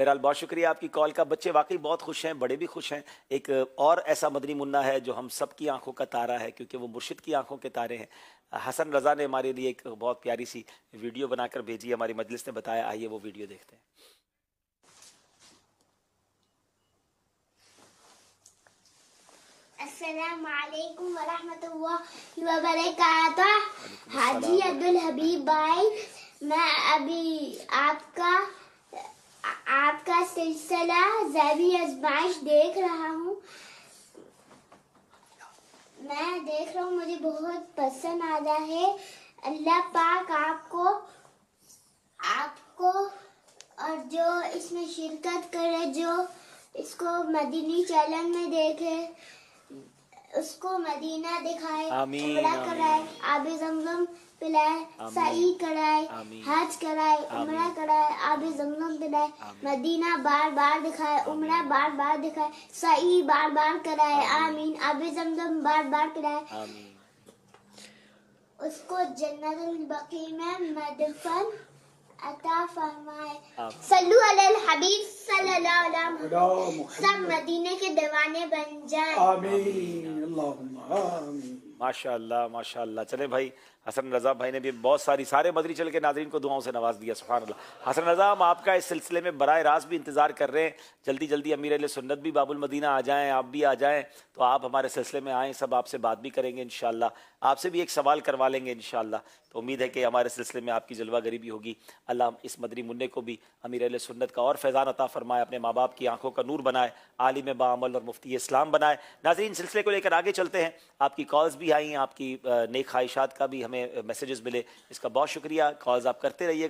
बहरहाल बहुत शुक्रिया आपकी कॉल का। बच्चे वाकई बहुत खुश हैं, बड़े भी खुश हैं। एक और ऐसा मदनी मुन्ना है जो हम सब की आंखों का तारा है, क्योंकि वो मुर्शिद की आंखों के तारे हैं। हसन रज़ा ने हमारे लिए एक बहुत प्यारी सी वीडियो बनाकर भेजी, हमारी मजलिस ने बताया। आइए वो वीडियो देखते हैं। अस्सलाम वालेकुम वरहमतुल्लाहि वबरकातुह। हाजी अब्दुल हबीब भाई, मैं अभी आपका सिलसिला ज़ैवी आज़माइश देख रहा हूँ। मैं देख रहा हूँ, मुझे बहुत पसंद आ रहा है। अल्लाह पाक आपको और जो इसमें शिरकत करे, जो इसको मदीनी चैनल में देखे, उसको मदीना दिखाए, उम्रा कराए, आबे ज़मज़म पिलाए, सई कराए, हज कराए, उम्रा कराए, आबे ज़मज़म पिलाए, मदीना बार बार दिखाए, उम्रा बार बार दिखाए, सई बार बार कराए, आमीन, आबे ज़मज़म बार बार पिलाए, उसको जन्नतुल बकी में मदफन अता फरमाए। सल्लु अलल हबीब सल्लल्लाहु अलैहि वसल्लम। सब मदीने के दीवाने बन जाए। आमीन, अल्लाहुम्मा आमीन। माशाअल्लाह माशाअल्लाह। चले भाई, हसन रज़ा भाई ने भी बहुत सारे मदरी चल के नाज़रीन को दुआओं से नवाज दिया। सुभान अल्लाह। हसन रज़ा, हम आपका इस सिलसिले में बराह रास्त भी इंतज़ार कर रहे हैं। जल्दी जल्दी अमीर अहले सुन्नत भी बाबुल मदीना आ जाएँ, आप भी आ जाएँ, तो आप हमारे सिलसिले में आएँ, सब आपसे बात भी करेंगे इंशाअल्लाह। आपसे भी एक सवाल करवा लेंगे इंशाअल्लाह। तो उम्मीद है कि हमारे सिलसिले में आपकी जलवागरी भी होगी। अल्लाह इस मदरी मुन्ने को भी अमीर अहले सुन्नत का और फैज़ान अता फरमाए, अपने माँ बाप की आंखों का नूर बनाए, आलिम बाअमल और मुफ्ती इस्लाम बनाए। नाज़रीन, सिलसिले को लेकर आगे चलते हैं। आपकी कॉल्स भी आई, आपकी नेक ख्वाहिशात का भी हमें मैसेजेस मिले, इसका बहुत शुक्रिया। कॉल्स आप करते रहिएगा।